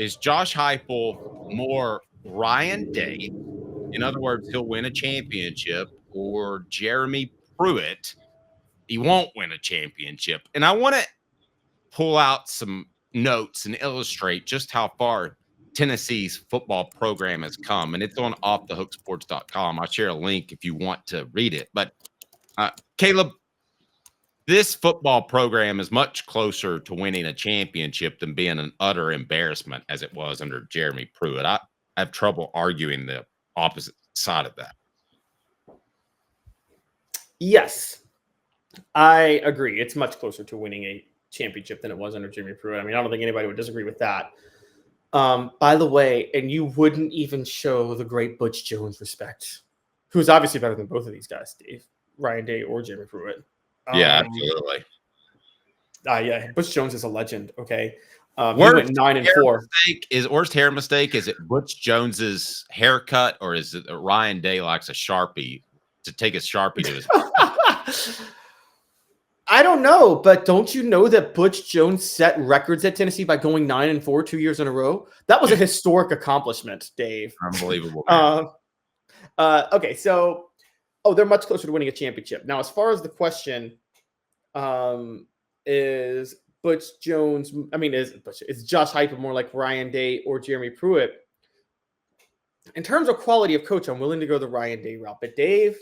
is Josh Heupel more Ryan Day? In other words, he'll win a championship, or Jeremy Pruitt, he won't win a championship. And I want to pull out some notes and illustrate just how far Tennessee's football program has come. And it's on offthehooksports.com. I'll share a link if you want to read it. But Caleb, this football program is much closer to winning a championship than being an utter embarrassment as it was under Jeremy Pruitt. I have trouble arguing the opposite side of that. Yes, I agree. It's much closer to winning a championship than it was under Jeremy Pruitt. I mean, I don't think anybody would disagree with that. By the way, and you wouldn't even show the great Butch Jones respect, who's obviously better than both of these guys, Dave, Ryan Day or Jeremy Pruitt. Yeah, absolutely. Yeah, Butch Jones is a legend. Okay, he Worst went 9-4. Worst hair mistake? Is it Butch Jones's haircut, or is it Ryan Day likes a Sharpie to take a Sharpie to his? I don't know, but don't you know that Butch Jones set records at Tennessee by going 9-4 2 years in a row? That was a historic accomplishment, Dave. Unbelievable. Okay, so they're much closer to winning a championship. Now, as far as the question is Butch Jones, I mean, is Josh Heupel more like Ryan Day or Jeremy Pruitt? In terms of quality of coach, I'm willing to go the Ryan Day route. But Dave,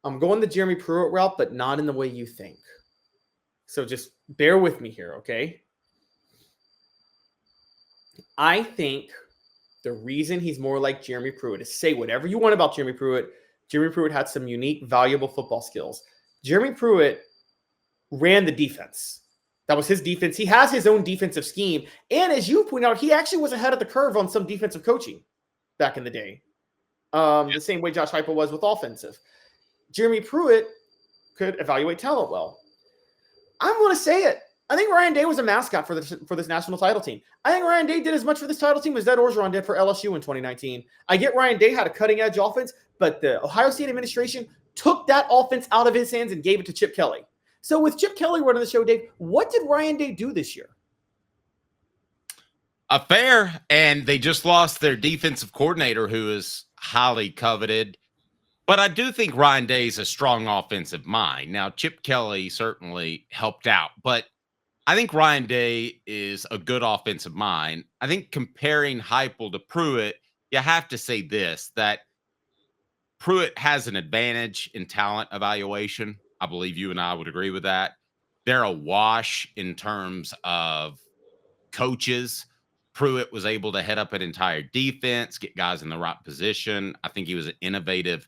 I'm going the Jeremy Pruitt route, but not in the way you think. So just bear with me here, okay? I think the reason he's more like Jeremy Pruitt is, say whatever you want about Jeremy Pruitt. Jeremy Pruitt had some unique, valuable football skills. Jeremy Pruitt ran the defense. That was his defense. He has his own defensive scheme. And as you point out, he actually was ahead of the curve on some defensive coaching back in the day. The same way Josh Heupel was with offensive. Jeremy Pruitt could evaluate talent well. I'm going to say it. I think Ryan Day was a mascot for this national title team. I think Ryan Day did as much for this title team as Ed Orgeron did for LSU in 2019. I get Ryan Day had a cutting-edge offense, but the Ohio State administration took that offense out of his hands and gave it to Chip Kelly. So with Chip Kelly running the show, Dave, what did Ryan Day do this year? Fair, and they just lost their defensive coordinator, who is highly coveted. But I do think Ryan Day's a strong offensive mind. Now, Chip Kelly certainly helped out, but I think Ryan Day is a good offensive mind. I think comparing Heupel to Pruitt, you have to say this, that Pruitt has an advantage in talent evaluation. I believe you and I would agree with that. They're a wash in terms of coaches. Pruitt was able to head up an entire defense, get guys in the right position. I think he was an innovative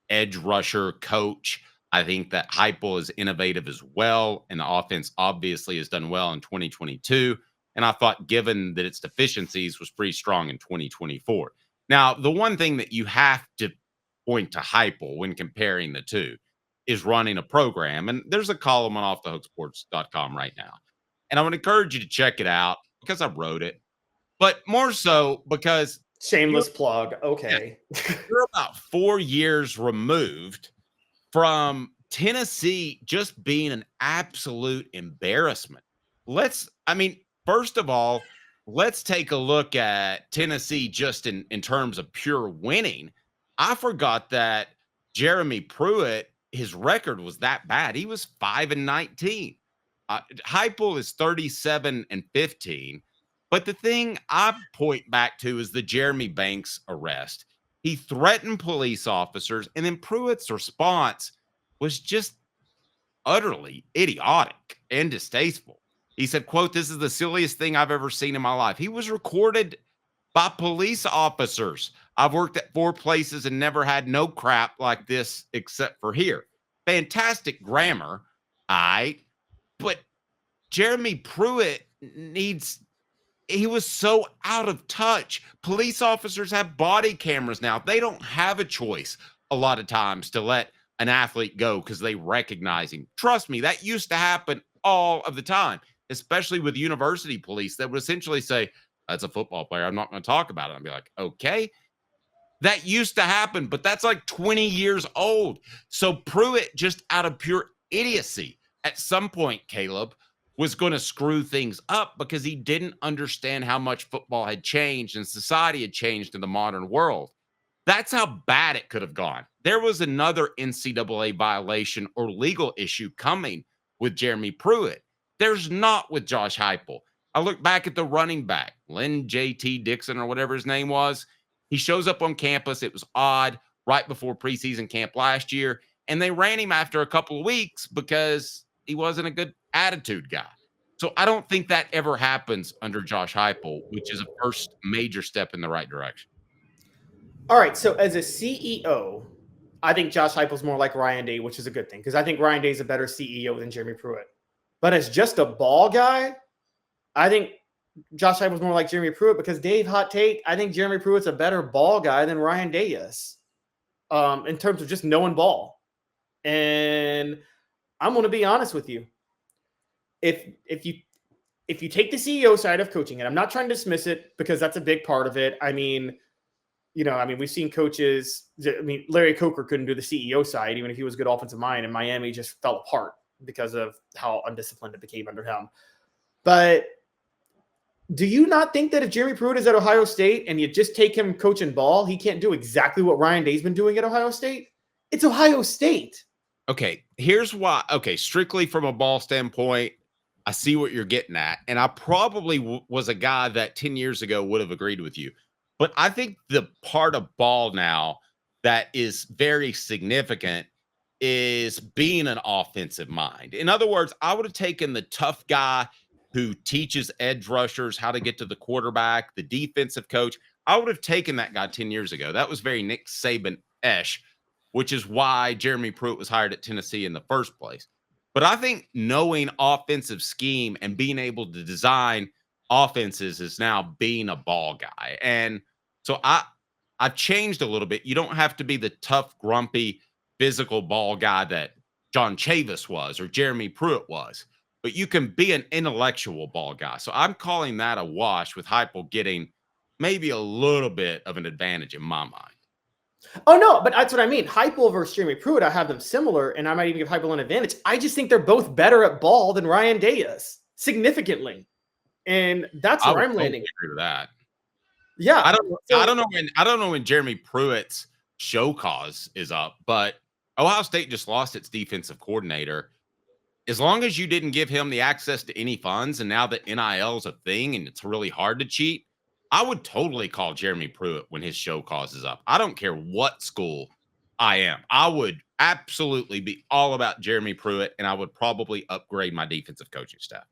edge rusher coach. I think that Heupel is innovative as well, and the offense obviously has done well in 2022. And I thought, given that its deficiencies, was pretty strong in 2024. Now, the one thing that you have to point to Heupel when comparing the two is running a program. And there's a column on offthehooksports.com right now. And I would encourage you to check it out because I wrote it, but more so because shameless plug. Okay. You're about 4 years removed from Tennessee just being an absolute embarrassment. First of all, let's take a look at Tennessee just in terms of pure winning. I forgot that Jeremy Pruitt, his record was that bad. He was 5-19. Heupel is 37-15. But the thing I point back to is the Jeremy Banks arrest. He threatened police officers, and then Pruitt's response was just utterly idiotic and distasteful. He said, quote, "This is the silliest thing I've ever seen in my life." He was recorded by police officers. "I've worked at 4 places and never had no crap like this except for here." Fantastic grammar, but Jeremy Pruitt he was so out of touch. Police officers have body cameras now. They don't have a choice a lot of times to let an athlete go because they recognize him. Trust me, that used to happen all of the time, especially with university police that would essentially say, "That's a football player. I'm not going to talk about it." I'd be like, okay. That used to happen, but that's like 20 years old. So Pruitt, just out of pure idiocy, at some point, Caleb, was going to screw things up because he didn't understand how much football had changed and society had changed in the modern world. That's how bad it could have gone. There was another NCAA violation or legal issue coming with Jeremy Pruitt. There's not with Josh Heupel. I look back at the running back, Lynn JT Dixon or whatever his name was. He shows up on campus. It was odd right before preseason camp last year. And they ran him after a couple of weeks because he wasn't a good attitude guy. So I don't think that ever happens under Josh Heupel, which is a first major step in the right direction. All right, so as a CEO, I think Josh Heupel's more like Ryan Day, which is a good thing because I think Ryan Day is a better CEO than Jeremy Pruitt. But as just a ball guy, I think Josh Heupel's more like Jeremy Pruitt because Dave, hot take, I think Jeremy Pruitt's a better ball guy than Ryan Day is in terms of just knowing ball. And I'm going to be honest with you. If you take the CEO side of coaching, and I'm not trying to dismiss it because that's a big part of it. I mean, we've seen coaches. I mean, Larry Coker couldn't do the CEO side, even if he was a good offensive mind, and Miami just fell apart because of how undisciplined it became under him. But do you not think that if Jeremy Pruitt is at Ohio State and you just take him coaching ball, he can't do exactly what Ryan Day's been doing at Ohio State? It's Ohio State. Okay, here's why. Okay, strictly from a ball standpoint, I see what you're getting at. And I probably was a guy that 10 years ago would have agreed with you. But I think the part of ball now that is very significant is being an offensive mind. In other words, I would have taken the tough guy who teaches edge rushers how to get to the quarterback, the defensive coach. I would have taken that guy 10 years ago. That was very Nick Saban-esque, which is why Jeremy Pruitt was hired at Tennessee in the first place. But I think knowing offensive scheme and being able to design offenses is now being a ball guy. And so I've changed a little bit. You don't have to be the tough, grumpy, physical ball guy that John Chavis was or Jeremy Pruitt was, but you can be an intellectual ball guy. So I'm calling that a wash with Heupel getting maybe a little bit of an advantage in my mind. Oh, no, but that's what I mean. Heupel versus Jeremy Pruitt, I have them similar, and I might even give Heupel an advantage. I just think they're both better at ball than Ryan Day is, significantly. And that's where I'm landing. Agree with that. Yeah. I don't know when Jeremy Pruitt's show cause is up, but Ohio State just lost its defensive coordinator. As long as you didn't give him the access to any funds, and now that NIL is a thing and it's really hard to cheat, I would totally call Jeremy Pruitt when his show cause is up. I don't care what school I am. I would absolutely be all about Jeremy Pruitt, and I would probably upgrade my defensive coaching staff.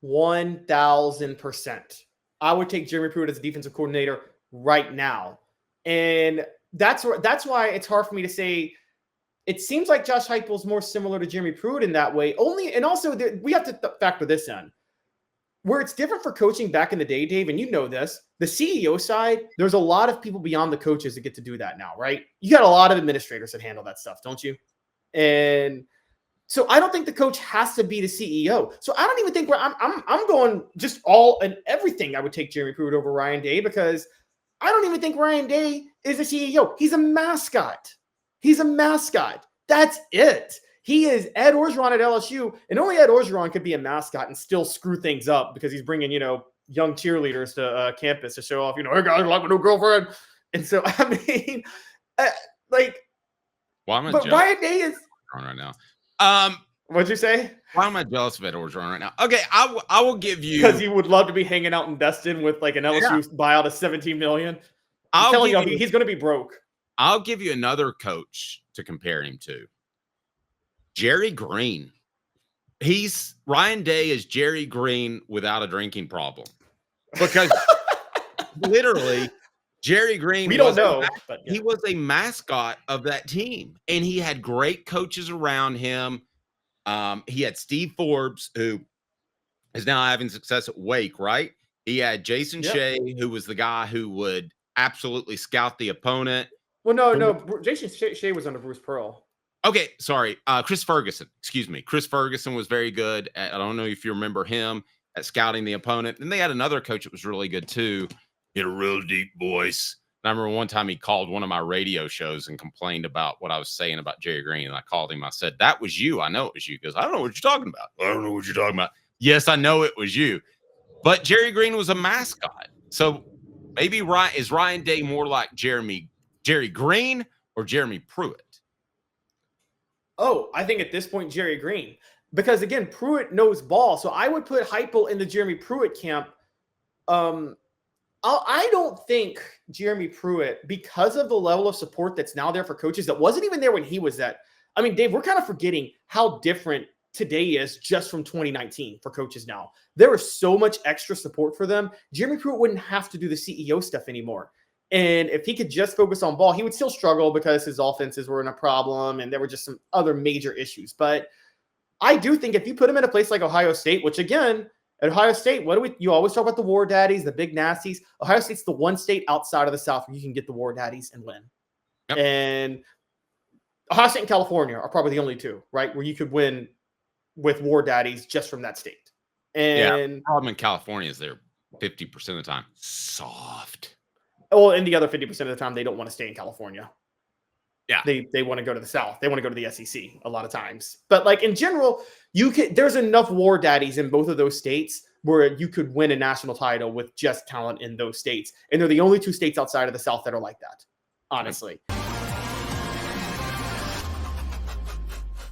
1,000%. I would take Jeremy Pruitt as a defensive coordinator right now. And that's why it's hard for me to say. It seems like Josh Heupel is more similar to Jeremy Pruitt in that way. We have to factor this in. Where it's different for coaching back in the day, Dave, and you know this, the CEO side, there's a lot of people beyond the coaches that get to do that now, right? You got a lot of administrators that handle that stuff, don't you? And so I don't think the coach has to be the CEO. So I don't even think I'm going just all and everything. I would take Jeremy Pruitt over Ryan Day because I don't even think Ryan Day is a CEO. He's a mascot. He's a mascot. That's it. He is Ed Orgeron at LSU, and only Ed Orgeron could be a mascot and still screw things up because he's bringing, young cheerleaders to campus to show off, hey guys, I like my new girlfriend. And so, I mean, but Ryan Day is right now. What'd you say? Why am I jealous of Ed Orgeron right now? Okay, I will give you because he would love to be hanging out in Destin with like an LSU buyout of $17 million. I'm telling you, he's going to be broke. I'll give you another coach to compare him to. Jerry Green. Ryan Day is Jerry Green without a drinking problem. Because literally, Jerry Green he was a mascot of that team. And he had great coaches around him. He had Steve Forbes, who is now having success at Wake, right? He had Jason Shea, who was the guy who would absolutely scout the opponent. Well, no. Jason Shea was under Bruce Pearl. Okay, sorry. Chris Ferguson. Excuse me. Chris Ferguson was very good. I don't know if you remember him at scouting the opponent. And they had another coach that was really good too. He had a real deep voice. And I remember one time he called one of my radio shows and complained about what I was saying about Jerry Green. And I called him. I said, "That was you. I know it was you." He goes, "I don't know what you're talking about." "I don't know what you're talking about." Yes, I know it was you. But Jerry Green was a mascot. So maybe is Ryan Day more like Jerry Green or Jeremy Pruitt? Oh, I think at this point, Jerry Green. Because again, Pruitt knows ball. So I would put Heupel in the Jeremy Pruitt camp. I don't think Jeremy Pruitt, because of the level of support that's now there for coaches that wasn't even there when he was at. I mean, Dave, we're kind of forgetting how different today is just from 2019 for coaches now. There is so much extra support for them. Jeremy Pruitt wouldn't have to do the CEO stuff anymore. And if he could just focus on ball, he would still struggle because his offenses were in a problem and there were just some other major issues. But I do think if you put him in a place like Ohio State, which again, at Ohio State, you always talk about the war daddies, the big nasties. Ohio State's the one state outside of the South where you can get the war daddies and win. Yep. And Ohio State and California are probably the only two, right, where you could win with war daddies just from that state. And the problem in California is they're 50% of the time soft. Well, and the other 50% of the time, they don't want to stay in California. Yeah. They want to go to the South. They want to go to the SEC a lot of times. But like in general, there's enough war daddies in both of those states where you could win a national title with just talent in those states. And they're the only two states outside of the South that are like that, honestly.